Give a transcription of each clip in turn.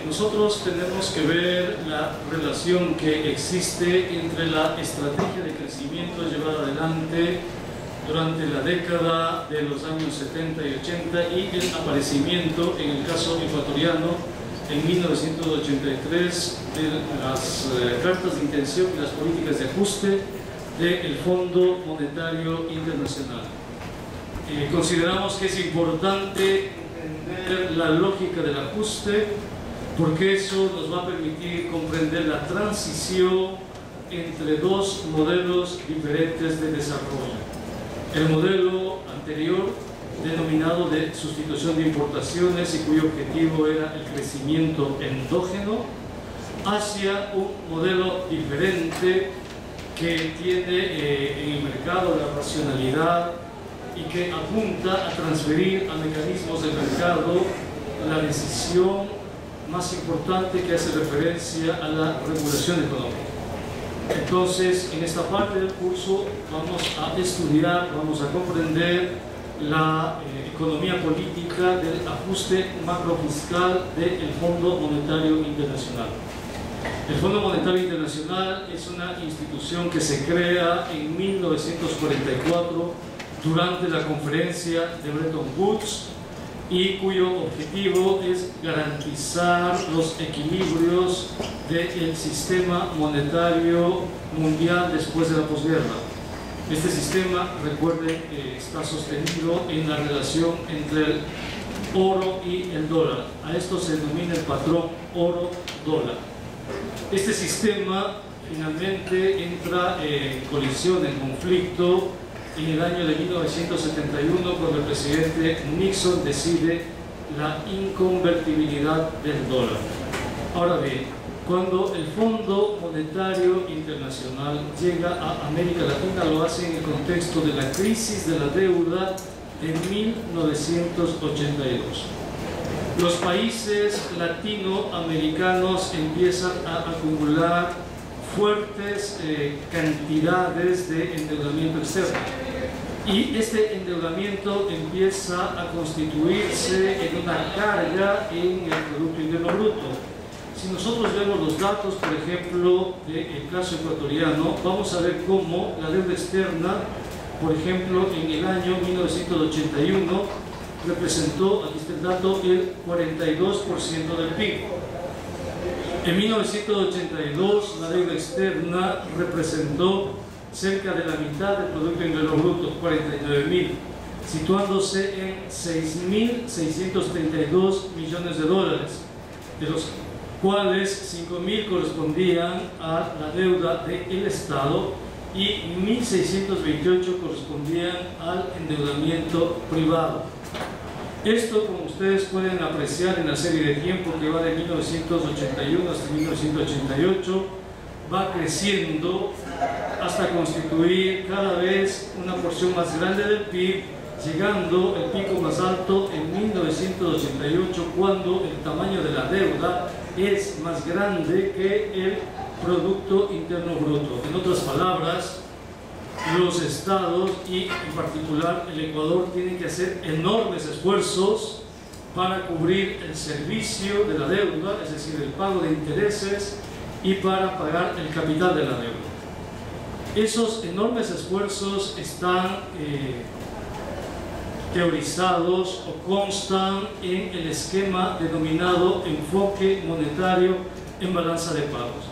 Nosotros tenemos que ver la relación que existe entre la estrategia de crecimiento llevada adelante durante la década de los años 70 y 80 y el aparecimiento, en el caso ecuatoriano, en 1983, de las cartas de intención y las políticas de ajuste del Fondo Monetario Internacional. Consideramos que es importante entender la lógica del ajuste porque eso nos va a permitir comprender la transición entre dos modelos diferentes de desarrollo. El modelo anterior, denominado de sustitución de importaciones y cuyo objetivo era el crecimiento endógeno, hacia un modelo diferente que tiene en el mercado la racionalidad y que apunta a transferir a mecanismos del mercado la decisión más importante que hace referencia a la regulación económica. Entonces, en esta parte del curso vamos a estudiar, vamos a comprender la economía política del ajuste macrofiscal del Fondo Monetario Internacional. El Fondo Monetario Internacional es una institución que se crea en 1944 durante la conferencia de Bretton Woods y cuyo objetivo es garantizar los equilibrios del sistema monetario mundial después de la posguerra. Este sistema, recuerden, está sostenido en la relación entre el oro y el dólar. A esto se denomina el patrón oro-dólar. Este sistema finalmente entra en colisión, en conflicto, en el año de 1971, cuando el presidente Nixon decide la inconvertibilidad del dólar. Ahora bien, cuando el Fondo Monetario Internacional llega a América Latina, lo hace en el contexto de la crisis de la deuda de 1982. Los países latinoamericanos empiezan a acumular fuertes cantidades de endeudamiento externo y este endeudamiento empieza a constituirse en una carga en el Producto Interno Bruto. Si nosotros vemos los datos, por ejemplo, del caso ecuatoriano, vamos a ver cómo la deuda externa, por ejemplo, en el año 1981 representó, aquí está el dato, el 42% del PIB. En 1982 la deuda externa representó cerca de la mitad del Producto Interno Bruto, 49.000, situándose en 6.632 millones de dólares, de los cuales 5.000 correspondían a la deuda del Estado y 1.628 correspondían al endeudamiento privado. Esto, como ustedes pueden apreciar en la serie de tiempo que va de 1981 hasta 1988, va creciendo hasta constituir cada vez una porción más grande del PIB, llegando el pico más alto en 1988, cuando el tamaño de la deuda es más grande que el Producto Interno Bruto. En otras palabras, los estados y en particular el Ecuador tienen que hacer enormes esfuerzos para cubrir el servicio de la deuda, es decir, el pago de intereses y para pagar el capital de la deuda. Esos enormes esfuerzos están teorizados o constan en el esquema denominado enfoque monetario en balanza de pagos.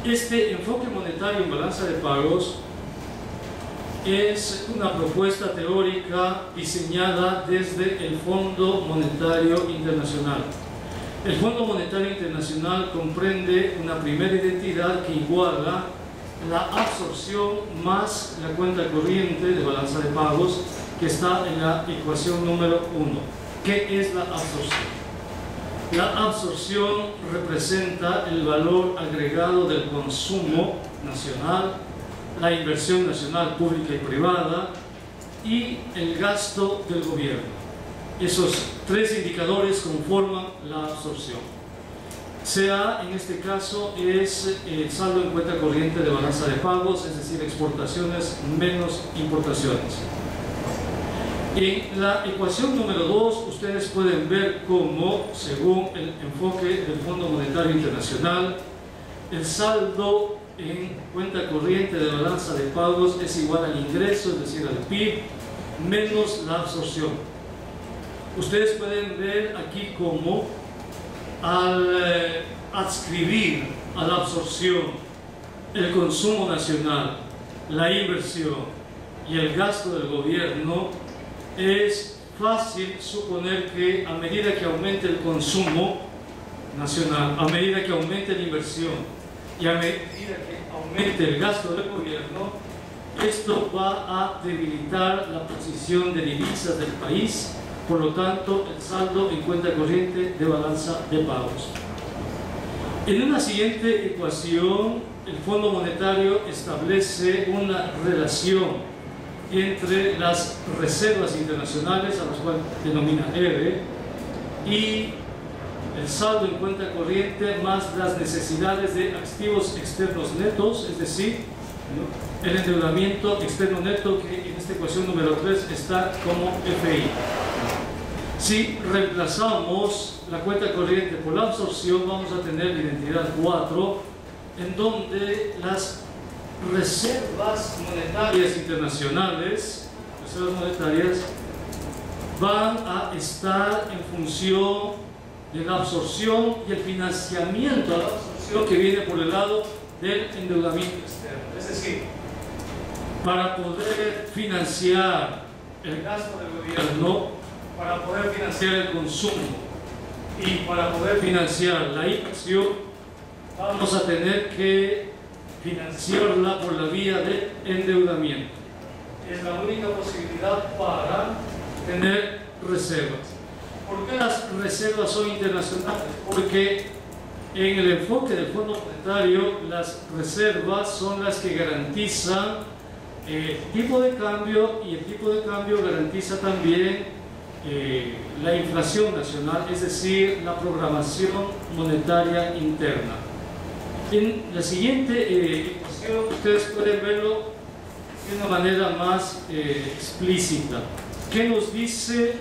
Este enfoque monetario en balanza de pagos es una propuesta teórica diseñada desde el Fondo Monetario Internacional. El Fondo Monetario Internacional comprende una primera identidad que iguala la absorción más la cuenta corriente de balanza de pagos, que está en la ecuación número 1. ¿Qué es la absorción? La absorción representa el valor agregado del consumo nacional, la inversión nacional pública y privada y el gasto del gobierno. Esos tres indicadores conforman la absorción. CA en este caso es el saldo en cuenta corriente de balanza de pagos, es decir, exportaciones menos importaciones. En la ecuación número 2, ustedes pueden ver cómo, según el enfoque del Fondo Monetario Internacional, el saldo en cuenta corriente de balanza de pagos es igual al ingreso, es decir, al PIB, menos la absorción. Ustedes pueden ver aquí cómo al adscribir a la absorción el consumo nacional, la inversión y el gasto del gobierno, es fácil suponer que a medida que aumente el consumo nacional, a medida que aumente la inversión y a medida que aumente el gasto del gobierno, esto va a debilitar la posición de divisas del país, por lo tanto el saldo en cuenta corriente de balanza de pagos. En una siguiente ecuación, el Fondo Monetario establece una relación entre las reservas internacionales, a las cuales denomina R, y el saldo en cuenta corriente más las necesidades de activos externos netos, es decir, ¿no?, el endeudamiento externo neto, que en esta ecuación número 3 está como FI. Si reemplazamos la cuenta corriente por la absorción, vamos a tener la identidad 4, en donde las reservas monetarias internacionales, reservas monetarias, van a estar en función de la absorción y el financiamiento a la absorción que viene por el lado del endeudamiento externo. Es decir, para poder financiar el gasto del gobierno, para poder financiar el consumo y para poder financiar la inversión, vamos a tener que financiarla por la vía de endeudamiento. Es la única posibilidad para tener reservas. ¿Por qué las reservas son internacionales? Porque en el enfoque del Fondo Monetario, las reservas son las que garantizan el tipo de cambio, y el tipo de cambio garantiza también la inflación nacional, es decir, la programación monetaria interna. En la siguiente ecuación ustedes pueden verlo de una manera más explícita. ¿Qué nos dice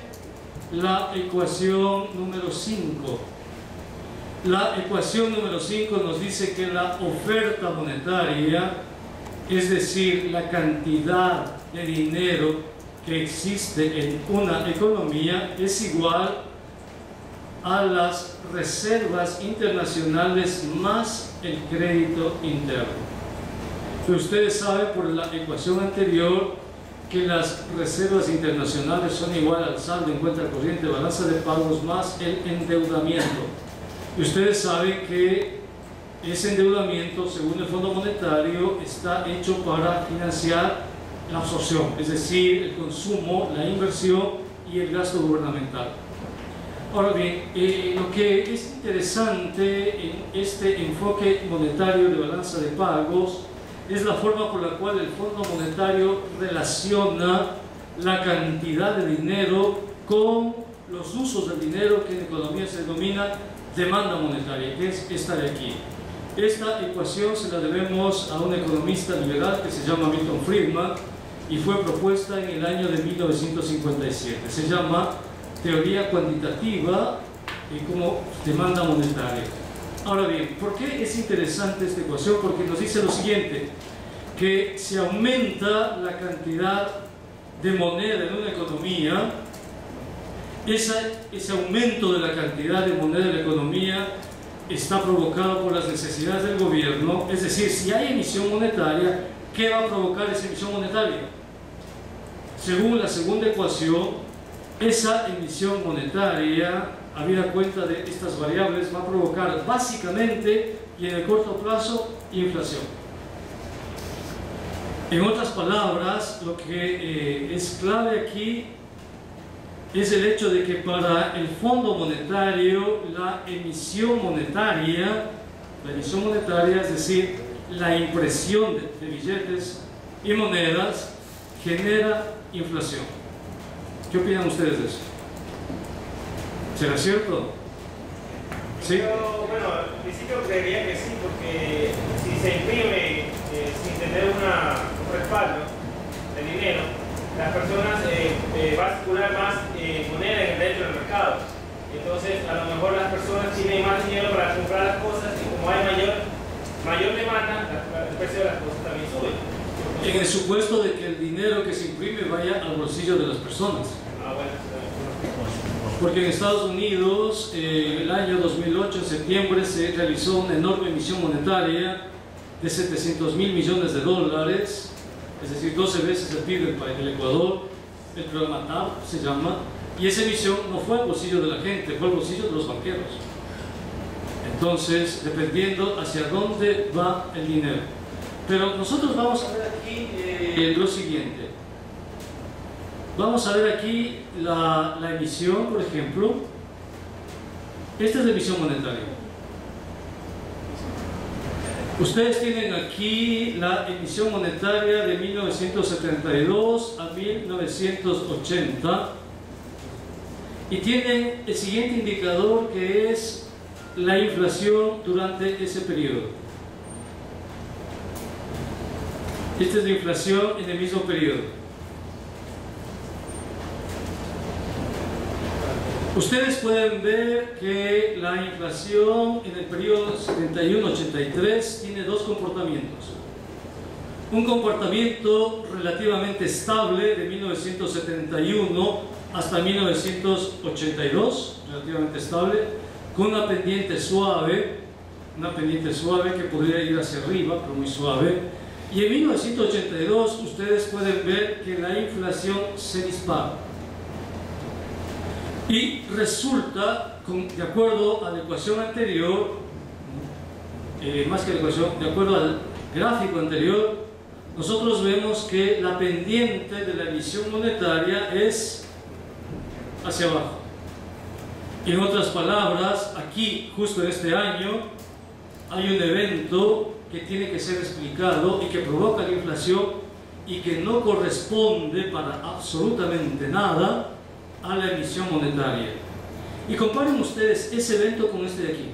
la ecuación número 5? La ecuación número 5 nos dice que la oferta monetaria, es decir, la cantidad de dinero que existe en una economía, es igual a las reservas internacionales más el crédito interno. Pero ustedes saben por la ecuación anterior que las reservas internacionales son igual al saldo en cuenta corriente, balanza de pagos más el endeudamiento. Y ustedes saben que ese endeudamiento, según el Fondo Monetario, está hecho para financiar la absorción, es decir, el consumo, la inversión y el gasto gubernamental. Ahora bien, lo que es interesante en este enfoque monetario de balanza de pagos es la forma por la cual el Fondo Monetario relaciona la cantidad de dinero con los usos del dinero, que en economía se denomina demanda monetaria, que es esta de aquí. Esta ecuación se la debemos a un economista liberal que se llama Milton Friedman y fue propuesta en el año de 1957. Se llama teoría cuantitativa como demanda monetaria. Ahora bien, ¿por qué es interesante esta ecuación? Porque nos dice lo siguiente, que si aumenta la cantidad de moneda en una economía, ese aumento de la cantidad de moneda en la economía está provocado por las necesidades del gobierno. Es decir, si hay emisión monetaria, ¿qué va a provocar esa emisión monetaria? Según la segunda ecuación, esa emisión monetaria, habida cuenta de estas variables, va a provocar básicamente y en el corto plazo inflación. En otras palabras, lo que es clave aquí es el hecho de que para el Fondo Monetario la emisión monetaria, es decir, la impresión de billetes y monedas, genera inflación. ¿Qué opinan ustedes de eso? ¿Será cierto? ¿Sí? Yo, bueno, al principio creería que sí, porque si se imprime sin tener un respaldo de dinero, las personas va a circular más moneda dentro del mercado. Entonces, a lo mejor las personas tienen más dinero para comprar las cosas y como hay mayor demanda, el precio de las cosas también sube. En el supuesto de que el dinero que se imprime vaya al bolsillo de las personas. Porque en Estados Unidos, el año 2008, en septiembre, se realizó una enorme emisión monetaria de 700 mil millones de dólares, es decir, 12 veces el PIB del Ecuador. El programa TAP se llama, y esa emisión no fue al bolsillo de la gente, fue al bolsillo de los banqueros. Entonces, dependiendo hacia dónde va el dinero. Pero nosotros vamos a ver aquí lo siguiente. Vamos a ver aquí la emisión, por ejemplo. Esta es la emisión monetaria. Ustedes tienen aquí la emisión monetaria de 1972 a 1980 y tienen el siguiente indicador, que es la inflación durante ese periodo. Esta es la inflación en el mismo periodo. Ustedes pueden ver que la inflación en el periodo 71-83 tiene dos comportamientos. Un comportamiento relativamente estable de 1971 hasta 1982, relativamente estable, con una pendiente suave que podría ir hacia arriba, pero muy suave. Y en 1982 ustedes pueden ver que la inflación se dispara. Y resulta, de acuerdo a la ecuación anterior, más que la ecuación, de acuerdo al gráfico anterior, nosotros vemos que la pendiente de la emisión monetaria es hacia abajo. En otras palabras, aquí, justo en este año, hay un evento que tiene que ser explicado y que provoca la inflación y que no corresponde para absolutamente nada a la emisión monetaria. Y comparen ustedes ese evento con este de aquí.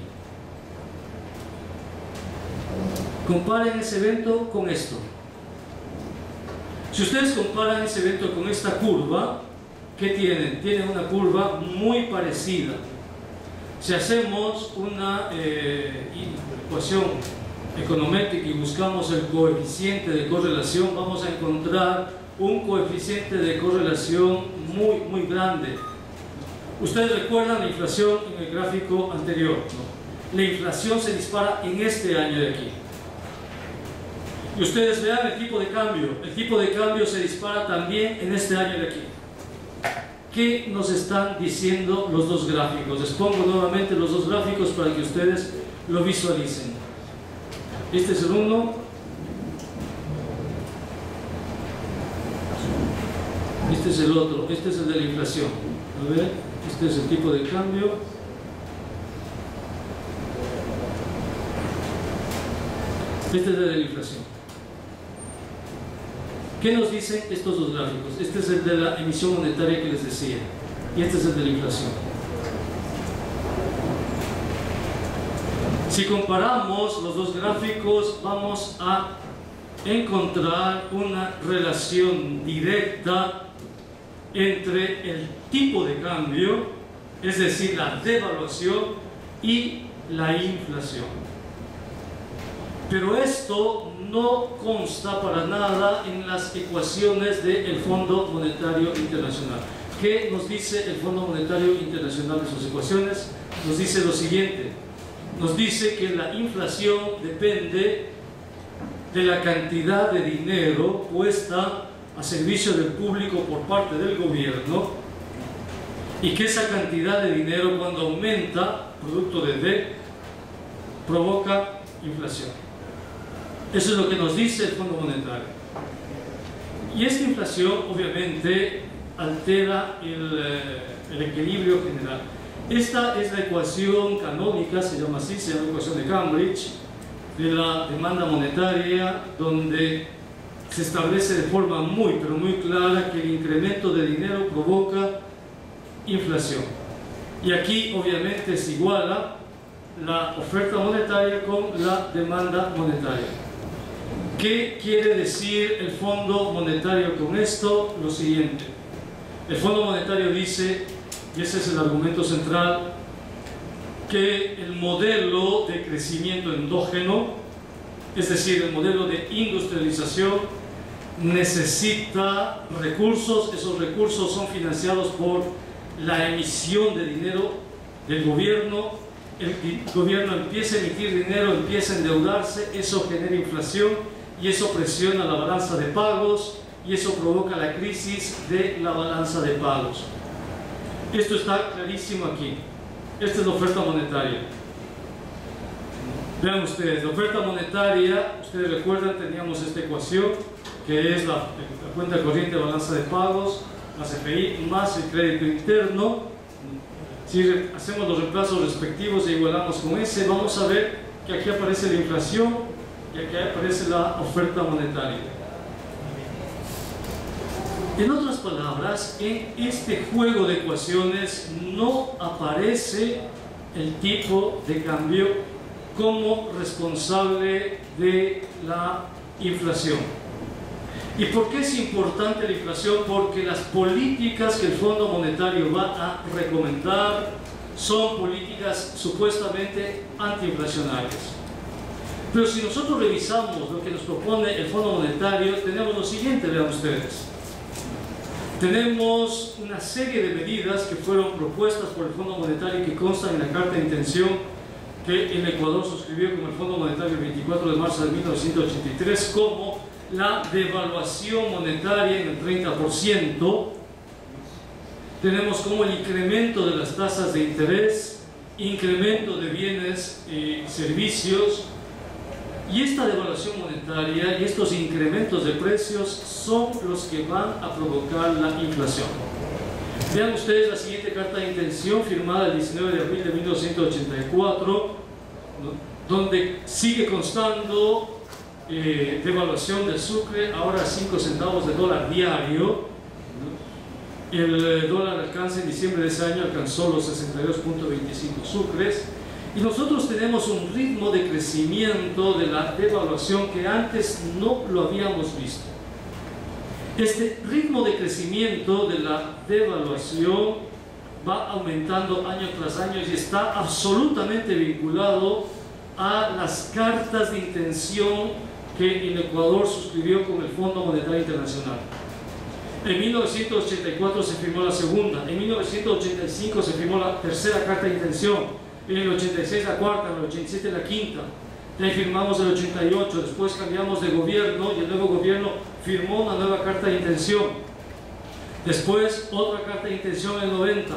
Comparen ese evento con esto. Si ustedes comparan ese evento con esta curva, ¿qué tienen? Tienen una curva muy parecida. Si hacemos una ecuación econométrica y buscamos el coeficiente de correlación, vamos a encontrar un coeficiente de correlación muy grande. Ustedes recuerdan la inflación en el gráfico anterior, ¿no? La inflación se dispara en este año de aquí. Y ustedes vean el tipo de cambio se dispara también en este año de aquí. ¿Qué nos están diciendo los dos gráficos? Les pongo nuevamente los dos gráficos para que ustedes lo visualicen. Este es el uno. Este es el otro, este es el de la inflación. A ver, este es el tipo de cambio. Este es el de la inflación. ¿Qué nos dicen estos dos gráficos? Este es el de la emisión monetaria que les decía, y este es el de la inflación. Si comparamos los dos gráficos, vamos a encontrar una relación directa entre el tipo de cambio, es decir, la devaluación, y la inflación. Pero esto no consta para nada en las ecuaciones del Fondo Monetario Internacional. ¿Qué nos dice el Fondo Monetario Internacional de sus ecuaciones? Nos dice lo siguiente. Nos dice que la inflación depende de la cantidad de dinero puesta a servicio del público por parte del gobierno, y que esa cantidad de dinero, cuando aumenta, producto de D, provoca inflación. Eso es lo que nos dice el Fondo Monetario. Y esta inflación obviamente altera el equilibrio general. Esta es la ecuación canónica, se llama así, se llama ecuación de Cambridge, de la demanda monetaria, donde se establece de forma muy clara que el incremento de dinero provoca inflación. Y aquí obviamente se iguala la oferta monetaria con la demanda monetaria. ¿Qué quiere decir el Fondo Monetario con esto? Lo siguiente. El Fondo Monetario dice, y ese es el argumento central, que el modelo de crecimiento endógeno, es decir, el modelo de industrialización, necesita recursos. Esos recursos son financiados por la emisión de dinero del gobierno. El gobierno empieza a emitir dinero, empieza a endeudarse, eso genera inflación y eso presiona la balanza de pagos y eso provoca la crisis de la balanza de pagos. Esto está clarísimo aquí. Esta es la oferta monetaria. Vean ustedes, la oferta monetaria, ustedes recuerdan, teníamos esta ecuación que es la cuenta corriente de balanza de pagos, la CFI más el crédito interno. Si hacemos los reemplazos respectivos e igualamos con ese, vamos a ver que aquí aparece la inflación y aquí aparece la oferta monetaria. En otras palabras, en este juego de ecuaciones no aparece el tipo de cambio como responsable de la inflación. ¿Y por qué es importante la inflación? Porque las políticas que el Fondo Monetario va a recomendar son políticas supuestamente antiinflacionarias. Pero si nosotros revisamos lo que nos propone el Fondo Monetario, tenemos lo siguiente, vean ustedes. Tenemos una serie de medidas que fueron propuestas por el Fondo Monetario y que constan en la carta de intención que el Ecuador suscribió con el Fondo Monetario el 24 de marzo de 1983, como la devaluación monetaria en el 30%. Tenemos como el incremento de las tasas de interés, incremento de bienes y servicios. Y esta devaluación monetaria y estos incrementos de precios son los que van a provocar la inflación. Vean ustedes la siguiente carta de intención firmada el 19 de abril de 1984, ¿no?, donde sigue constando devaluación del sucre, ahora 5 centavos de dólar diario. ¿No? El dólar alcanza en diciembre de ese año, alcanzó los 62.25 sucres. Y nosotros tenemos un ritmo de crecimiento de la devaluación que antes no lo habíamos visto. Este ritmo de crecimiento de la devaluación va aumentando año tras año y está absolutamente vinculado a las cartas de intención que el Ecuador suscribió con el Fondo Monetario Internacional. En 1984 se firmó la segunda, en 1985 se firmó la tercera carta de intención, en el 86 la cuarta, en el 87 la quinta, ya firmamos el 88, después cambiamos de gobierno y el nuevo gobierno firmó una nueva carta de intención, después otra carta de intención en el 90,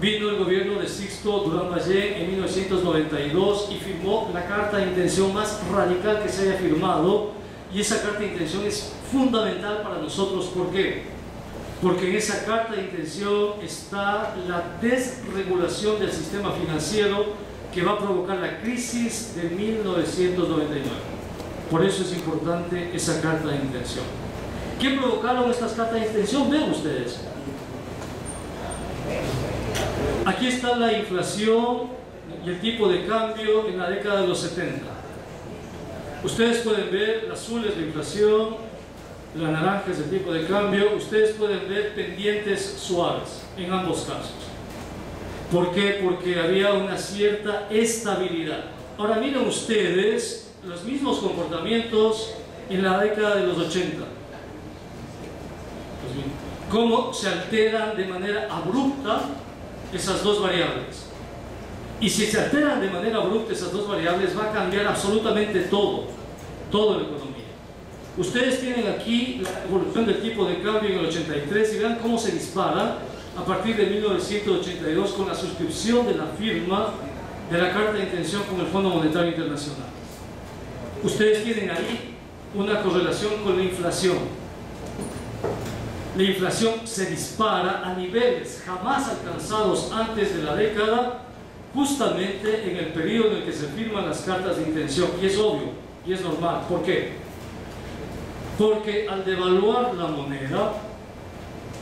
vino el gobierno de Sixto Durán Ballén en 1992 y firmó la carta de intención más radical que se haya firmado, y esa carta de intención es fundamental para nosotros. ¿Por qué? Porque en esa carta de intención está la desregulación del sistema financiero que va a provocar la crisis de 1999. Por eso es importante esa carta de intención. ¿Qué provocaron estas cartas de intención? Vean ustedes. Aquí está la inflación y el tipo de cambio en la década de los 70. Ustedes pueden ver, el azul es la inflación, la naranja es el tipo de cambio. Ustedes pueden ver pendientes suaves en ambos casos. ¿Por qué? Porque había una cierta estabilidad. Ahora miren ustedes los mismos comportamientos en la década de los 80. Pues bien, cómo se alteran de manera abrupta esas dos variables. Y si se alteran de manera abrupta esas dos variables, va a cambiar absolutamente todo la economía. Ustedes tienen aquí la evolución del tipo de cambio en el 83 y vean cómo se dispara a partir de 1982 con la suscripción de la firma de la carta de intención con el Fondo Monetario Internacional. Ustedes tienen ahí una correlación con la inflación. La inflación se dispara a niveles jamás alcanzados antes de la década, justamente en el periodo en el que se firman las cartas de intención. Y es obvio, y es normal. ¿Por qué? Porque al devaluar la moneda,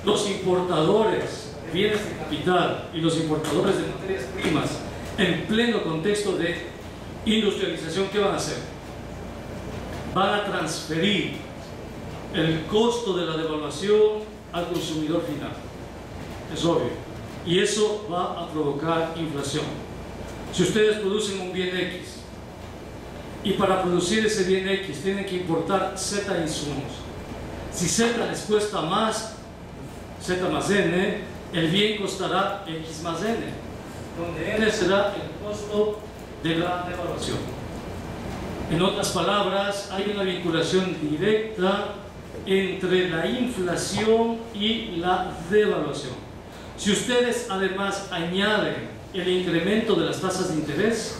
los importadores de bienes de capital y los importadores de materias primas, en pleno contexto de industrialización, ¿qué van a hacer? Van a transferir el costo de la devaluación al consumidor final. Es obvio. Y eso va a provocar inflación. Si ustedes producen un bien X y para producir ese bien X tienen que importar Z insumos, si Z les cuesta más, Z más N, el bien costará X más N, donde N será el costo de la devaluación. En otras palabras, hay una vinculación directa entre la inflación y la devaluación. Si ustedes además añaden el incremento de las tasas de interés,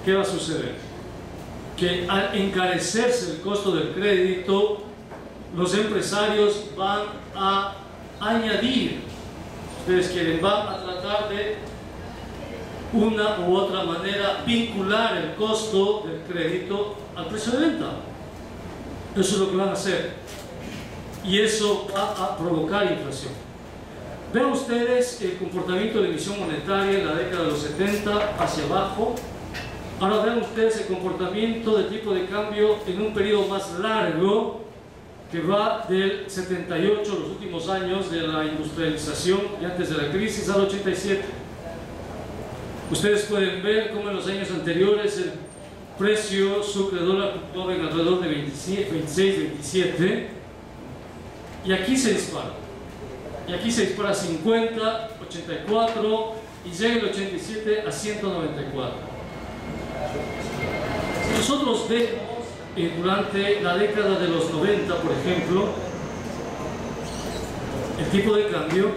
¿qué va a suceder? Que al encarecerse el costo del crédito, los empresarios van a añadir, ustedes quieren, van a tratar de una u otra manera vincular el costo del crédito al precio de venta. Eso es lo que van a hacer y eso va a provocar inflación. Vean ustedes el comportamiento de la emisión monetaria en la década de los 70 hacia abajo. Ahora vean ustedes el comportamiento de tipo de cambio en un periodo más largo que va del 78, los últimos años de la industrialización y antes de la crisis, al 87. Ustedes pueden ver cómo en los años anteriores el precio sucre dólar fluctuaba en alrededor de 26, 27 y aquí se dispara. Y aquí se dispara a 50, 84 y llega el 87 a 194. Si nosotros vemos durante la década de los 90, por ejemplo, el tipo de cambio,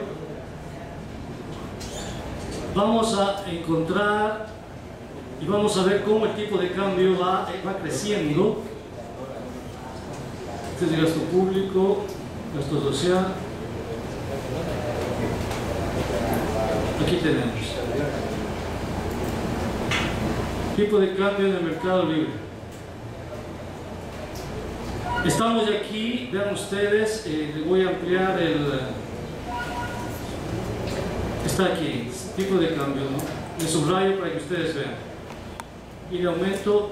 vamos a encontrar y vamos a ver cómo el tipo de cambio va creciendo. Este es el gasto público, gasto social. Aquí tenemos tipo de cambio en el mercado libre. Estamos aquí, vean ustedes, les voy a ampliar está aquí, tipo de cambio, ¿no? Le subrayo para que ustedes vean. Y de aumento,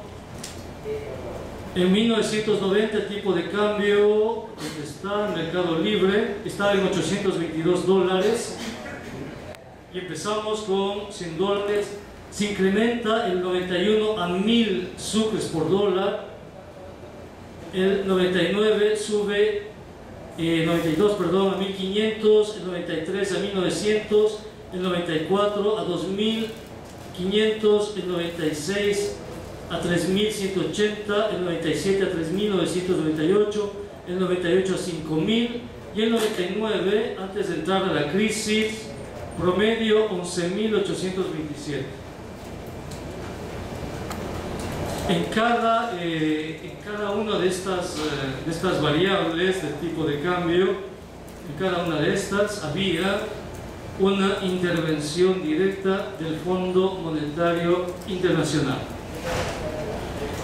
en 1990 el tipo de cambio, donde está el mercado libre, estaba en 822 dólares. Y empezamos con 100 dólares, se incrementa el 91 a 1000 sucres por dólar, el 99 sube, 92 perdón, a 1500, el 93 a 1900, el 94 a 2500, el 96 a 3180, el 97 a 3998, el 98 a 5000 y el 99, antes de entrar a la crisis, promedio 11.827. En cada una de estas variables del tipo de cambio, en cada una de estas había una intervención directa del Fondo Monetario Internacional.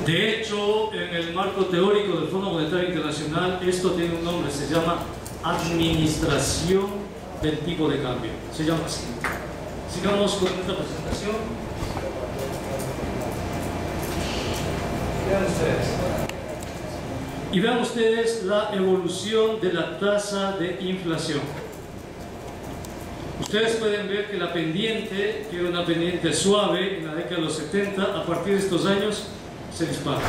De hecho, en el marco teórico del Fondo Monetario Internacional, esto tiene un nombre, se llama Administración del tipo de cambio, se llama así. Sigamos con esta presentación. Vean ustedes. Y vean ustedes la evolución de la tasa de inflación. Ustedes pueden ver que la pendiente, que era una pendiente suave en la década de los 70, a partir de estos años se dispara.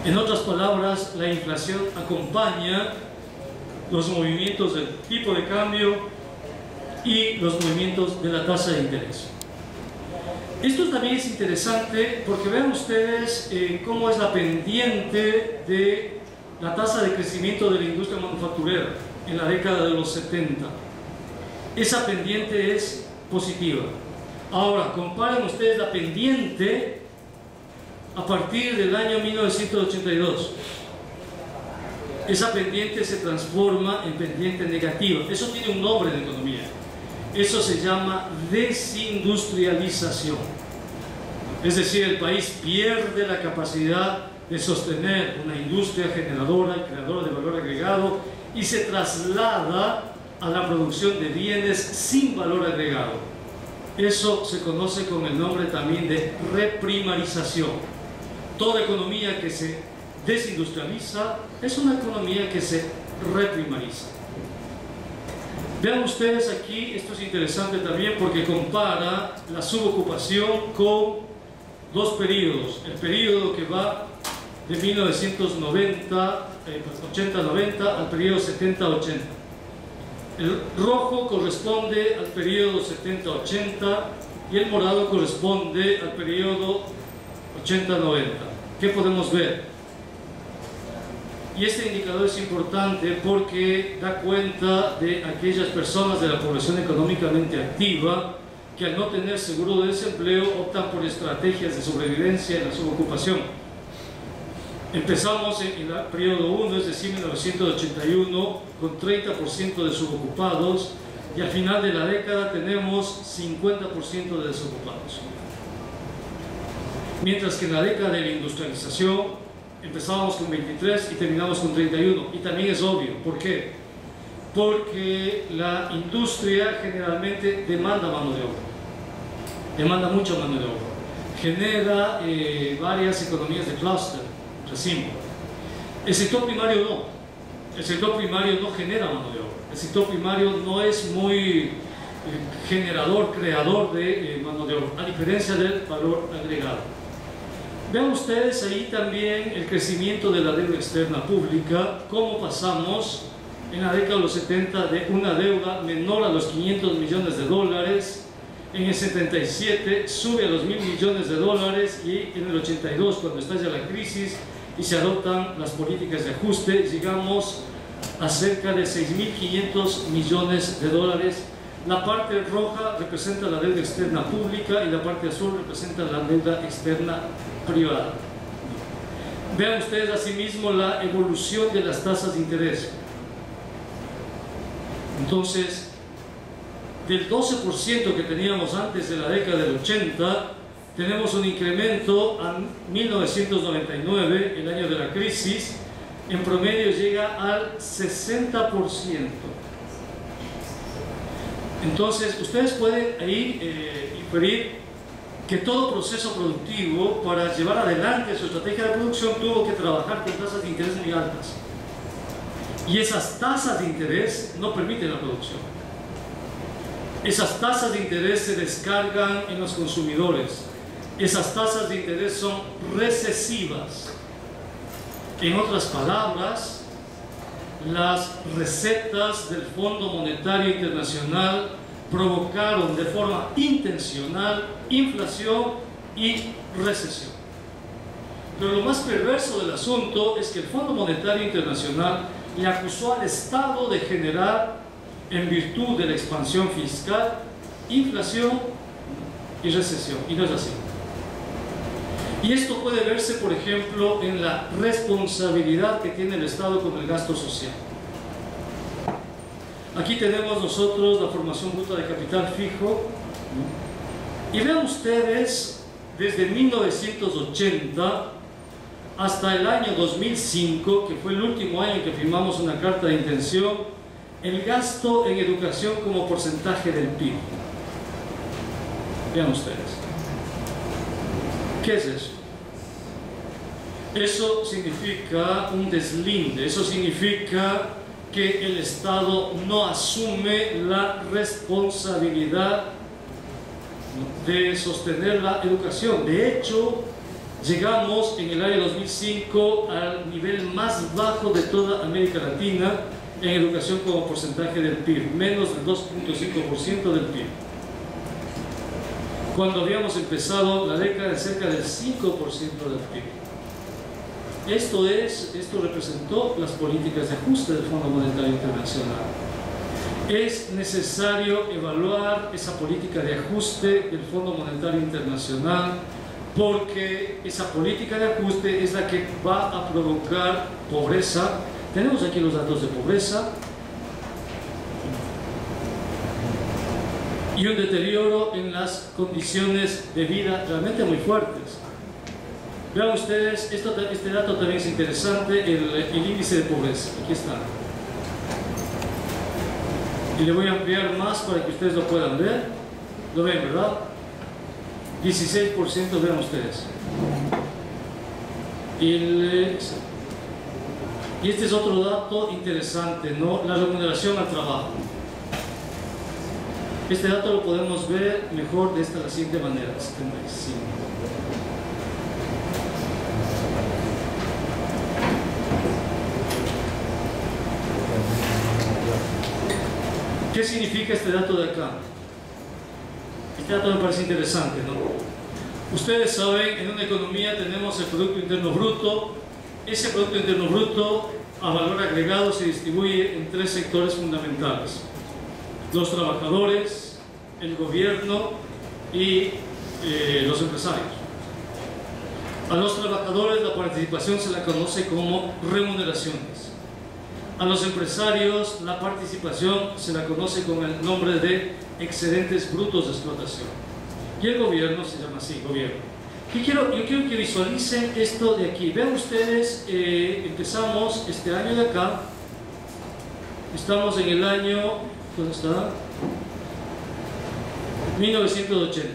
En otras palabras, la inflación acompaña los movimientos del tipo de cambio y los movimientos de la tasa de interés. Esto también es interesante porque vean ustedes cómo es la pendiente de la tasa de crecimiento de la industria manufacturera en la década de los 70. Esa pendiente es positiva. Ahora, comparen ustedes la pendiente a partir del año 1982. Esa pendiente se transforma en pendiente negativa. Eso tiene un nombre en economía. Eso se llama desindustrialización. Es decir, el país pierde la capacidad de sostener una industria generadora y creadora de valor agregado y se traslada a la producción de bienes sin valor agregado. Eso se conoce con el nombre también de reprimarización. Toda economía que se desindustrializa es una economía que se reprimariza. Vean ustedes aquí, esto es interesante también porque compara la subocupación con dos periodos. El periodo que va de 80-90 al periodo 70-80. El rojo corresponde al periodo 70-80 y el morado corresponde al periodo 80-90. ¿Qué podemos ver? Y este indicador es importante porque da cuenta de aquellas personas de la población económicamente activa que al no tener seguro de desempleo optan por estrategias de sobrevivencia en la subocupación. Empezamos en el periodo 1, es decir, 1981, con 30% de subocupados y al final de la década tenemos 50% de desocupados. Mientras que en la década de la industrialización empezábamos con 23 y terminamos con 31. Y también es obvio. ¿Por qué? Porque la industria generalmente demanda mano de obra. Demanda mucha mano de obra. Genera varias economías de clúster, recién. El sector primario no. El sector primario no genera mano de obra. El sector primario no es muy generador, creador de mano de obra, a diferencia del valor agregado. Vean ustedes ahí también el crecimiento de la deuda externa pública, cómo pasamos en la década de los 70 de una deuda menor a los 500 millones de dólares, en el 77 sube a los 1.000 millones de dólares y en el 82, cuando estalla la crisis y se adoptan las políticas de ajuste, llegamos a cerca de 6.500 millones de dólares. La parte roja representa la deuda externa pública y la parte azul representa la deuda externa privada. Vean ustedes asimismo la evolución de las tasas de interés. Entonces, del 12% que teníamos antes de la década del 80, tenemos un incremento a 1999, el año de la crisis, en promedio llega al 60%. Entonces, ustedes pueden ahí inferir que todo proceso productivo, para llevar adelante su estrategia de producción, tuvo que trabajar con tasas de interés muy altas. Y esas tasas de interés no permiten la producción. Esas tasas de interés se descargan en los consumidores. Esas tasas de interés son recesivas. En otras palabras, las recetas del Fondo Monetario Internacional provocaron de forma intencional inflación y recesión. Pero lo más perverso del asunto es que el Fondo Monetario Internacional le acusó al Estado de generar, en virtud de la expansión fiscal, inflación y recesión, y no es así. Y esto puede verse, por ejemplo, en la responsabilidad que tiene el Estado con el gasto social. Aquí tenemos nosotros la formación bruta de capital fijo. Y vean ustedes, desde 1980 hasta el año 2005, que fue el último año en que firmamos una carta de intención, el gasto en educación como porcentaje del PIB. Vean ustedes. ¿Qué es eso? Eso significa un deslinde, eso significa que el Estado no asume la responsabilidad de sostener la educación. De hecho, llegamos en el año 2005 al nivel más bajo de toda América Latina en educación como porcentaje del PIB, menos del 2.5% del PIB. Cuando habíamos empezado la década de cerca del 5% del PIB. Esto representó las políticas de ajuste del Fondo Monetario Internacional. Es necesario evaluar esa política de ajuste del Fondo Monetario Internacional, porque esa política de ajuste es la que va a provocar pobreza. Tenemos aquí los datos de pobreza y un deterioro en las condiciones de vida realmente muy fuertes. Vean ustedes, este dato también es interesante, el índice de pobreza. Aquí está. Y le voy a ampliar más para que ustedes lo puedan ver. ¿Lo ven, verdad? 16%, vean ustedes. Y este es otro dato interesante, ¿no? La remuneración al trabajo. Este dato lo podemos ver mejor de la siguiente manera, 75. ¿Qué significa este dato de acá? Este dato me parece interesante, ¿no? Ustedes saben, en una economía tenemos el Producto Interno Bruto. Ese Producto Interno Bruto a valor agregado se distribuye en 3 sectores fundamentales: los trabajadores, el gobierno y los empresarios. A los trabajadores la participación se la conoce como remuneraciones. A los empresarios la participación se la conoce con el nombre de excedentes brutos de explotación. Y el gobierno se llama así, gobierno. Yo quiero que visualicen esto de aquí. Vean ustedes, empezamos este año de acá. Estamos en el año, ¿dónde está? 1980.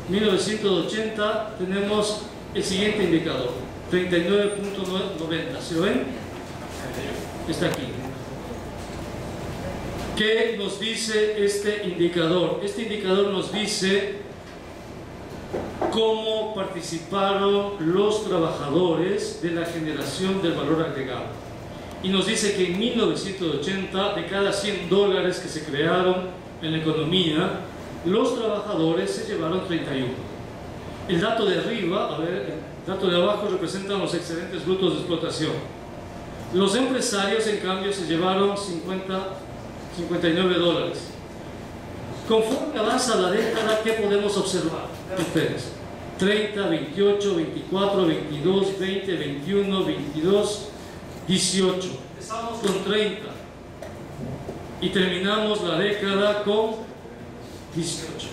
1980 tenemos el siguiente indicador, 39.90. ¿Se lo ven? Está aquí. ¿Qué nos dice este indicador? Este indicador nos dice cómo participaron los trabajadores de la generación del valor agregado. Y nos dice que en 1980, de cada $100 que se crearon en la economía, los trabajadores se llevaron 31. El dato de arriba, a ver, el dato de abajo representan los excedentes brutos de explotación. Los empresarios, en cambio, se llevaron 59 dólares. Conforme avanza la década, ¿qué podemos observar? Ustedes, 30, 28, 24, 22, 20, 21, 22, 18. Empezamos con 30 y terminamos la década con 18.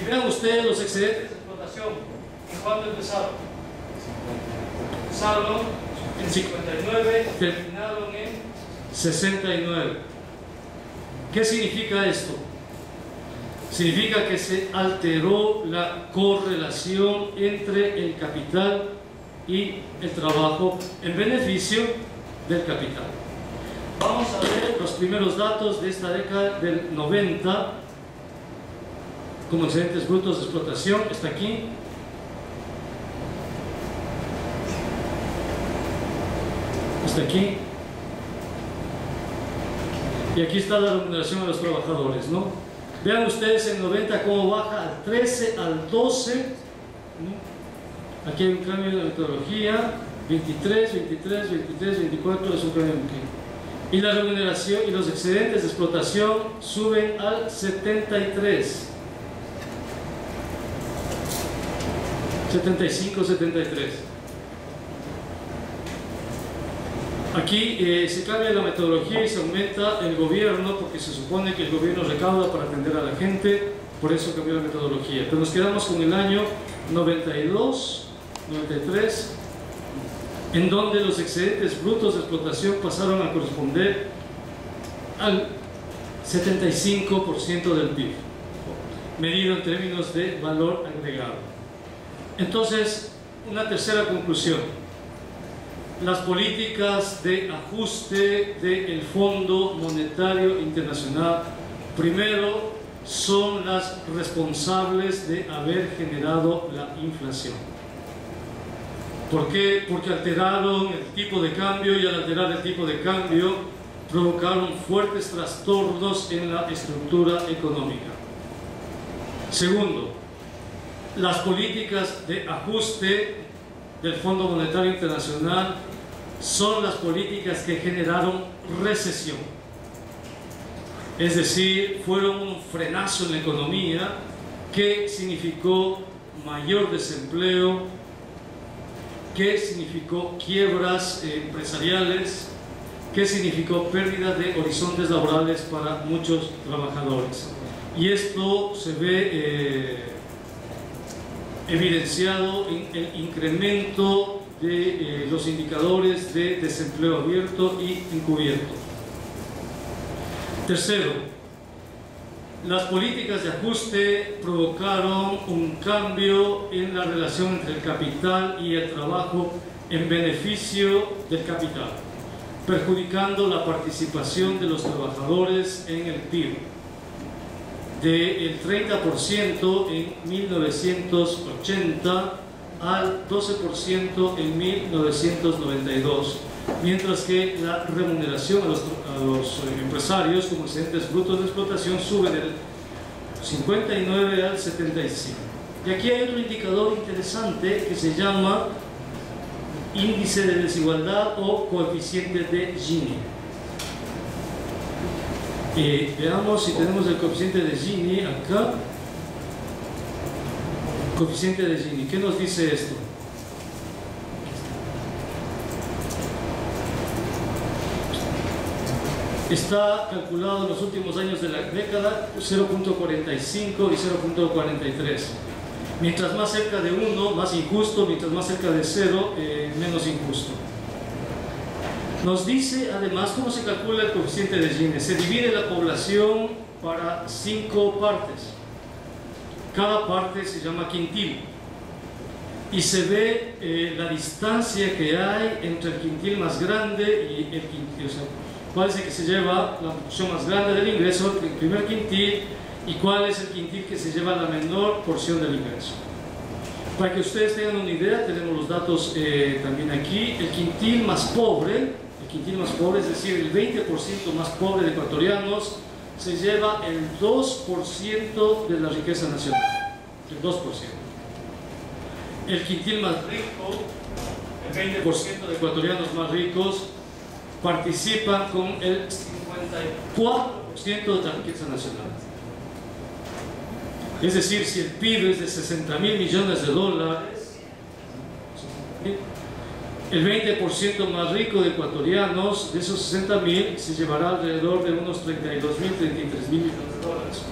Y vean ustedes los excedentes de explotación. ¿En cuánto empezaron? Empezaron en 59, terminaron en 69. ¿Qué significa esto? Significa que se alteró la correlación entre el capital y el trabajo en beneficio del capital. Vamos a ver los primeros datos de esta década del 90 como excedentes brutos de explotación. Está aquí. Está aquí. Y aquí está la remuneración a los trabajadores, ¿no? Vean ustedes en 90 cómo baja al 13, al 12, ¿no? Aquí hay un cambio de metodología, 23, 23, 23, 24, es un cambio aquí. Y la remuneración y los excedentes de explotación suben al 73. 75, 73. Aquí se cambia la metodología y se aumenta el gobierno, porque se supone que el gobierno recauda para atender a la gente, por eso cambió la metodología. Pero nos quedamos con el año 92, 93, en donde los excedentes brutos de explotación pasaron a corresponder al 75% del PIB, medido en términos de valor agregado. Entonces, una tercera conclusión. Las políticas de ajuste del Fondo Monetario Internacional, primero, son las responsables de haber generado la inflación. ¿Por qué? Porque alteraron el tipo de cambio, y al alterar el tipo de cambio provocaron fuertes trastornos en la estructura económica. Segundo, las políticas de ajuste del Fondo Monetario Internacional son las políticas que generaron recesión. Es decir, fueron un frenazo en la economía que significó mayor desempleo, que significó quiebras empresariales, que significó pérdida de horizontes laborales para muchos trabajadores. Y esto se ve evidenciado en el incremento de los indicadores de desempleo abierto y encubierto. Tercero, las políticas de ajuste provocaron un cambio en la relación entre el capital y el trabajo en beneficio del capital, perjudicando la participación de los trabajadores en el PIB, del 30% en 1980 al 12% en 1992, mientras que la remuneración a los empresarios como excedentes brutos de explotación sube del 59 al 75. Y aquí hay otro indicador interesante que se llama índice de desigualdad o coeficiente de Gini. Veamos si tenemos el coeficiente de Gini acá. Coeficiente de Gini, ¿qué nos dice esto? Está calculado en los últimos años de la década 0.45 y 0.43. Mientras más cerca de 1, más injusto; mientras más cerca de 0, menos injusto. Nos dice además cómo se calcula el coeficiente de Gini. Se divide la población para 5 partes. Cada parte se llama quintil. Y se ve la distancia que hay entre el quintil más grande y el quintil. O sea, cuál es el que se lleva la porción más grande del ingreso, el primer quintil, y cuál es el quintil que se lleva la menor porción del ingreso. Para que ustedes tengan una idea, tenemos los datos también aquí. El quintil más pobre, es decir, el 20% más pobre de ecuatorianos, se lleva el 2% de la riqueza nacional. El 2%. El quintil más rico, el 20% de ecuatorianos más ricos, participan con el 54% de la riqueza nacional. Es decir, si el PIB es de 60.000 millones de dólares, el 20% más rico de ecuatorianos, de esos 60.000, se llevará alrededor de unos 32.000, 33.000 millones de dólares.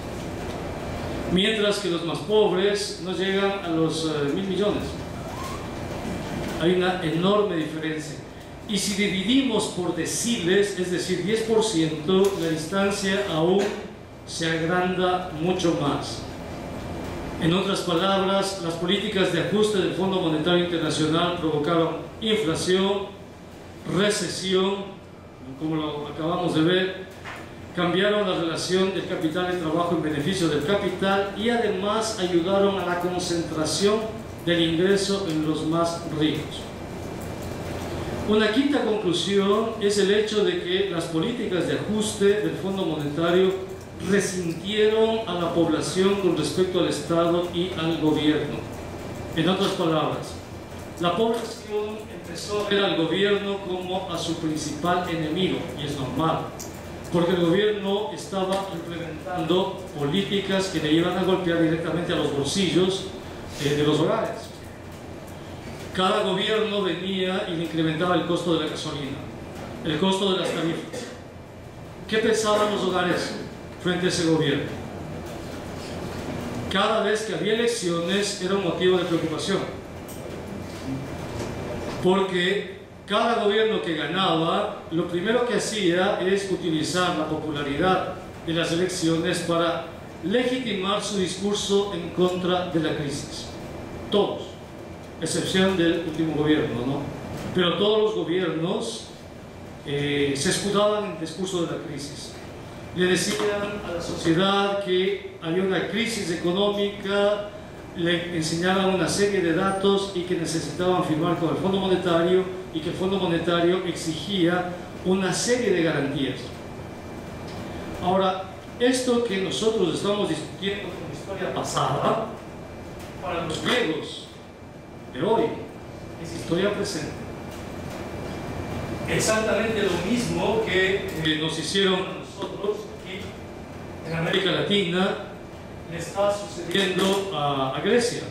Mientras que los más pobres no llegan a los 1.000 millones. Hay una enorme diferencia. Y si dividimos por deciles, es decir, 10%, la distancia aún se agranda mucho más. En otras palabras, las políticas de ajuste del Fondo Monetario Internacional provocaron inflación, recesión, como lo acabamos de ver, cambiaron la relación del capital y trabajo en beneficio del capital y además ayudaron a la concentración del ingreso en los más ricos. Una quinta conclusión es el hecho de que las políticas de ajuste del Fondo Monetario resintieron a la población con respecto al Estado y al gobierno. En otras palabras, la población empezó a ver al gobierno como a su principal enemigo, y es normal, porque el gobierno estaba implementando políticas que le iban a golpear directamente a los bolsillos de los hogares. Cada gobierno venía y le incrementaba el costo de la gasolina, el costo de las tarifas. ¿Qué pensaban los hogares frente a ese gobierno? Cada vez que había elecciones era un motivo de preocupación, porque cada gobierno que ganaba, lo primero que hacía es utilizar la popularidad de las elecciones para legitimar su discurso en contra de la crisis. Todos, excepción del último gobierno, ¿no? Pero todos los gobiernos se escudaban en el discurso de la crisis. Le decían a la sociedad que había una crisis económica, le enseñaban una serie de datos y que necesitaban firmar con el Fondo Monetario y que el Fondo Monetario exigía una serie de garantías. Ahora, esto que nosotros estamos discutiendo con la historia pasada, para los griegos de hoy, es historia presente. Exactamente lo mismo que nos hicieron a nosotros aquí en América Latina, le está sucediendo a Grecia.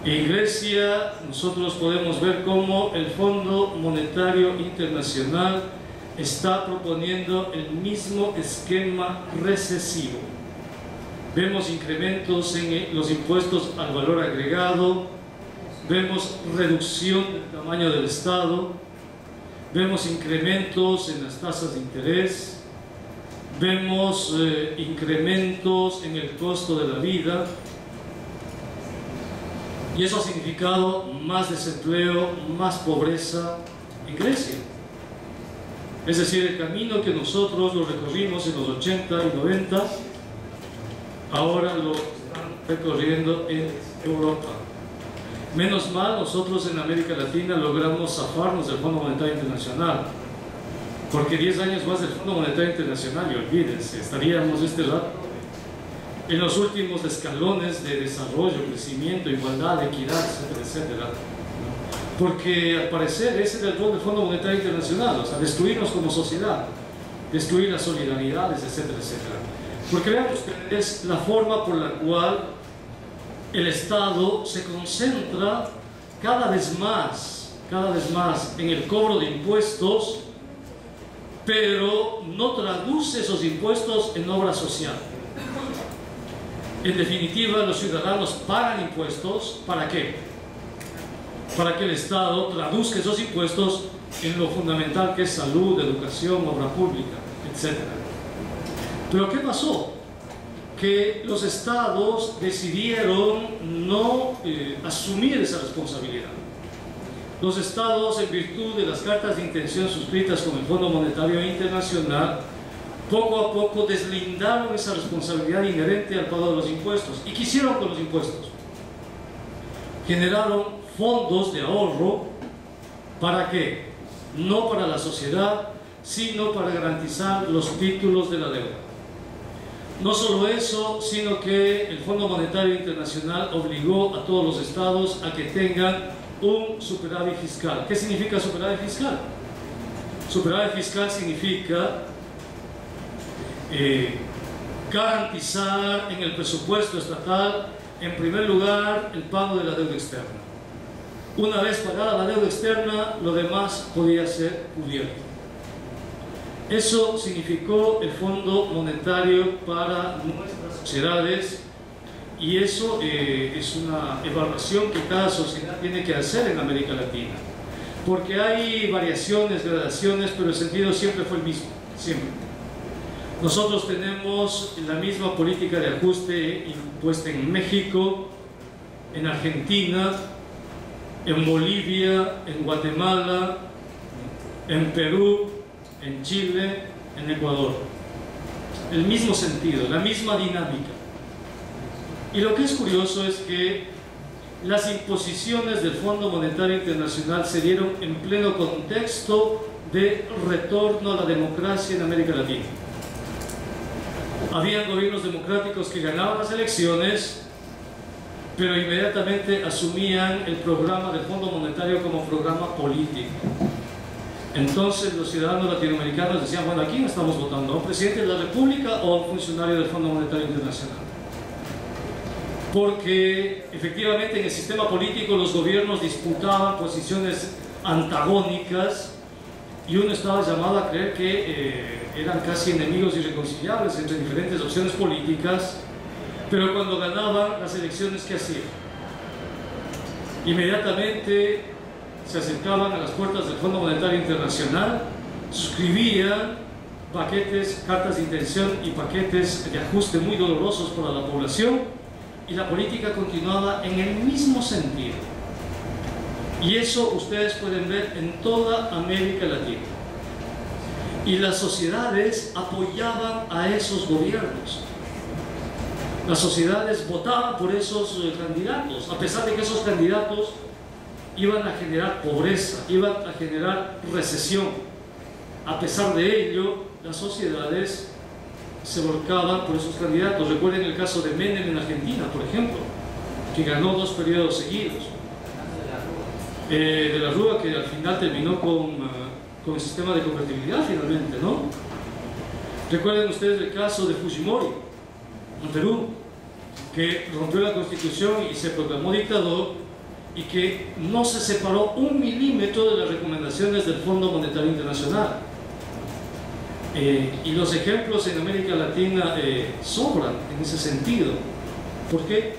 En Grecia nosotros podemos ver cómo el Fondo Monetario Internacional está proponiendo el mismo esquema recesivo. Vemos incrementos en los impuestos al valor agregado, vemos reducción del tamaño del Estado, vemos incrementos en las tasas de interés, vemos incrementos en el costo de la vida Y eso ha significado más desempleo, más pobreza en Grecia. Es decir, el camino que nosotros lo recorrimos en los 80 y 90, ahora lo están recorriendo en Europa. Menos mal, nosotros en América Latina logramos zafarnos del Fondo Monetario Internacional, porque 10 años más del Fondo Monetario Internacional, y olvídense, estaríamos de este lado en los últimos escalones de desarrollo, crecimiento, igualdad, equidad, etcétera, etcétera. Porque al parecer ese es el rol del Fondo Monetario Internacional, o sea, destruirnos como sociedad, destruir las solidaridades, etcétera, etcétera. Porque vean ustedes la forma por la cual el Estado se concentra cada vez más en el cobro de impuestos, pero no traduce esos impuestos en obra social. En definitiva, los ciudadanos pagan impuestos, ¿para qué? Para que el Estado traduzca esos impuestos en lo fundamental que es salud, educación, obra pública, etc. Pero ¿qué pasó? Que los estados decidieron no asumir esa responsabilidad. Los estados, en virtud de las cartas de intención suscritas con el Fondo Monetario Internacional, poco a poco deslindaron esa responsabilidad inherente al pago de los impuestos. ¿Y qué hicieron con los impuestos? Generaron fondos de ahorro. ¿Para qué? No para la sociedad, sino para garantizar los títulos de la deuda. No solo eso, sino que el Fondo Monetario Internacional obligó a todos los estados a que tengan un superávit fiscal. ¿Qué significa superávit fiscal? Superávit fiscal significa garantizar en el presupuesto estatal, en primer lugar, el pago de la deuda externa. Una vez pagada la deuda externa, lo demás podía ser cubierto. Eso significó el Fondo Monetario para nuestras sociedades, y eso es una evaluación que cada sociedad tiene que hacer en América Latina, porque hay variaciones, gradaciones, pero el sentido siempre fue el mismo, siempre. Nosotros tenemos la misma política de ajuste impuesta en México, en Argentina, en Bolivia, en Guatemala, en Perú, en Chile, en Ecuador. El mismo sentido, la misma dinámica. Y lo que es curioso es que las imposiciones del Fondo Monetario Internacional se dieron en pleno contexto de retorno a la democracia en América Latina. Habían gobiernos democráticos que ganaban las elecciones, pero inmediatamente asumían el programa del Fondo Monetario como programa político. Entonces los ciudadanos latinoamericanos decían, bueno, ¿a quién estamos votando? ¿A un presidente de la República o a un funcionario del Fondo Monetario Internacional? Porque efectivamente en el sistema político los gobiernos disputaban posiciones antagónicas y uno estaba llamado a creer que eran casi enemigos irreconciliables entre diferentes opciones políticas, pero cuando ganaban las elecciones, ¿qué hacían? Inmediatamente se acercaban a las puertas del Fondo Monetario Internacional, suscribían paquetes, cartas de intención y paquetes de ajuste muy dolorosos para la población, y la política continuaba en el mismo sentido. Y eso ustedes pueden ver en toda América Latina. Y las sociedades apoyaban a esos gobiernos. Las sociedades votaban por esos candidatos, a pesar de que esos candidatos iban a generar pobreza, iban a generar recesión. A pesar de ello, las sociedades se volcaban por esos candidatos. Recuerden el caso de Menem en Argentina, por ejemplo, que ganó 2 periodos seguidos. De la Rúa, que al final terminó con el sistema de convertibilidad finalmente, ¿no? Recuerden ustedes el caso de Fujimori en Perú, que rompió la Constitución y se proclamó dictador, y que no se separó 1 milímetro de las recomendaciones del Fondo Monetario Internacional. Y los ejemplos en América Latina sobran en ese sentido. ¿Por qué?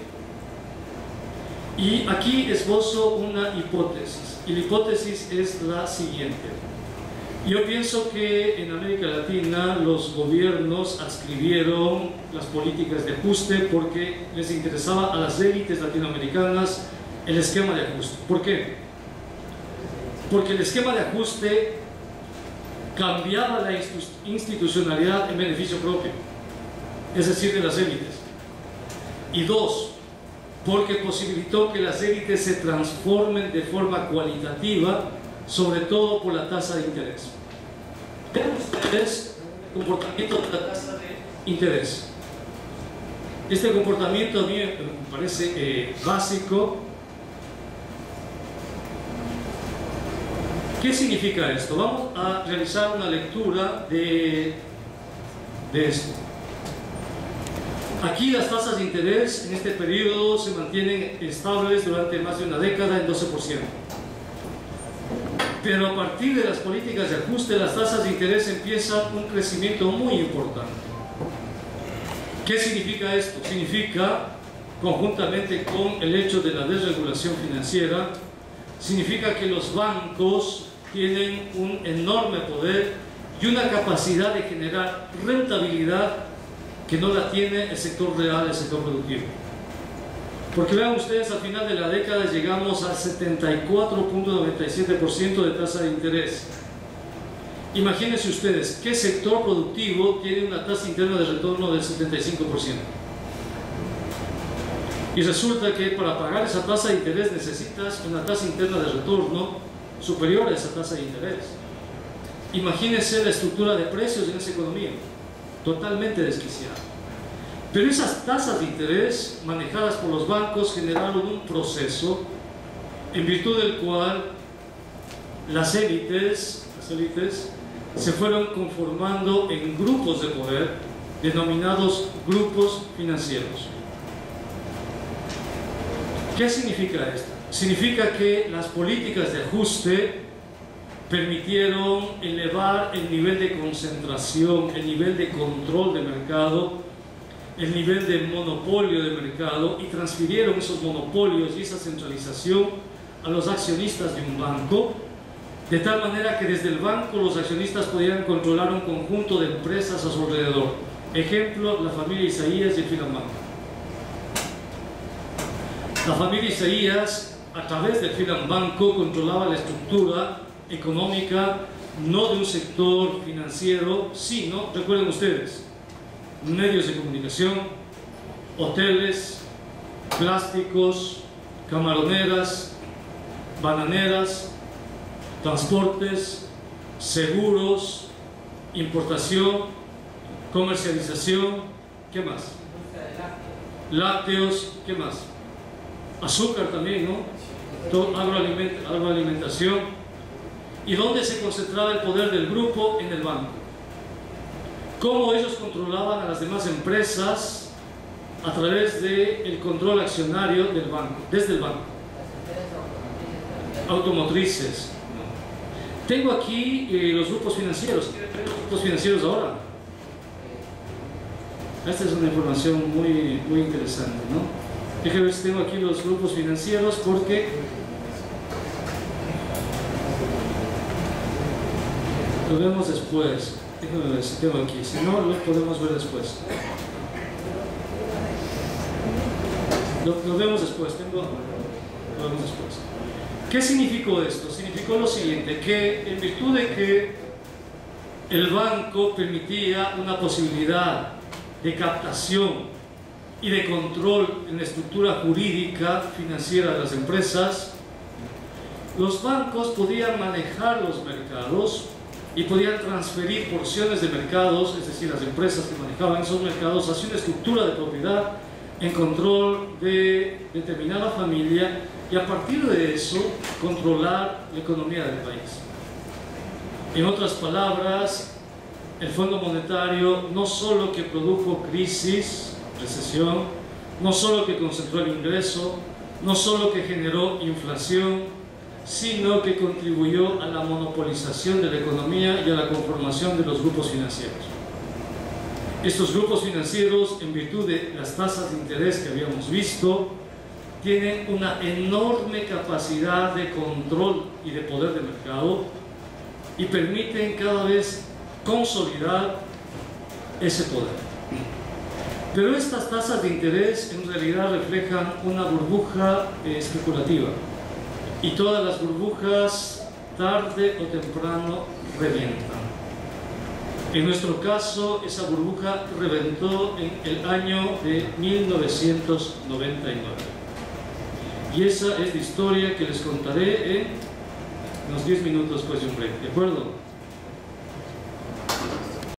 Y aquí esbozo una hipótesis, y la hipótesis es la siguiente. Yo pienso que en América Latina los gobiernos adscribieron las políticas de ajuste porque les interesaba a las élites latinoamericanas el esquema de ajuste. ¿Por qué? Porque el esquema de ajuste cambiaba la institucionalidad en beneficio propio, es decir, de las élites. Y dos, porque posibilitó que las élites se transformen de forma cualitativa, sobre todo por la tasa de interés. Vean ustedes el comportamiento de la tasa de interés. Este comportamiento a mí me parece básico. ¿Qué significa esto? Vamos a realizar una lectura de esto. Aquí las tasas de interés en este periodo se mantienen estables durante más de una década en 12%. Pero a partir de las políticas de ajuste, las tasas de interés empiezan un crecimiento muy importante. ¿Qué significa esto? Significa, conjuntamente con el hecho de la desregulación financiera, significa que los bancos tienen un enorme poder y una capacidad de generar rentabilidad que no la tiene el sector real, el sector productivo. Porque vean ustedes, al final de la década llegamos al 74.97% de tasa de interés. Imagínense ustedes, ¿qué sector productivo tiene una tasa interna de retorno del 75%? Y resulta que para pagar esa tasa de interés necesitas una tasa interna de retorno superior a esa tasa de interés. Imagínense la estructura de precios en esa economía, totalmente desquiciada. Pero esas tasas de interés manejadas por los bancos generaron un proceso en virtud del cual las élites se fueron conformando en grupos de poder denominados grupos financieros. ¿Qué significa esto? Significa que las políticas de ajuste permitieron elevar el nivel de concentración, el nivel de control de mercado, el nivel de monopolio de mercado, y transfirieron esos monopolios y esa centralización a los accionistas de un banco, de tal manera que desde el banco los accionistas podían controlar un conjunto de empresas a su alrededor. Ejemplo, la familia Isaías y el Filambanco. La familia Isaías, a través del Filambanco, controlaba la estructura económica no de un sector financiero, sino, recuerden ustedes, medios de comunicación, hoteles, plásticos, camaroneras, bananeras, transportes, seguros, importación, comercialización, ¿qué más? Lácteos, ¿qué más? Azúcar también, ¿no? Todo, agroalimentación. ¿Y dónde se concentraba el poder del grupo? En el banco. ¿Cómo ellos controlaban a las demás empresas? A través del control accionario del banco, desde el banco. Automotrices. Tengo aquí los grupos financieros. ¿Quieren ver los grupos financieros ahora? Esta es una información muy interesante, ¿no? Déjenme ver si tengo aquí los grupos financieros, porque lo vemos después. Déjenme ver si tengo aquí, si no lo podemos ver después. Lo vemos después, lo vemos después. ¿Qué significó esto? Significó lo siguiente, que en virtud de que el banco permitía una posibilidad de captación y de control en la estructura jurídica financiera de las empresas, los bancos podían manejar los mercados y podían transferir porciones de mercados, es decir, las empresas que manejaban esos mercados, hacia una estructura de propiedad en control de determinada familia, y a partir de eso controlar la economía del país. En otras palabras, el Fondo Monetario no solo que produjo crisis, recesión, no solo que concentró el ingreso, no solo que generó inflación, sino que contribuyó a la monopolización de la economía y a la conformación de los grupos financieros. Estos grupos financieros, en virtud de las tasas de interés que habíamos visto, tienen una enorme capacidad de control y de poder de mercado y permiten cada vez consolidar ese poder. Pero estas tasas de interés en realidad reflejan una burbuja especulativa, y todas las burbujas tarde o temprano revientan. En nuestro caso, esa burbuja reventó en el año de 1999. Y esa es la historia que les contaré en unos 10 minutos después de un break, ¿de acuerdo?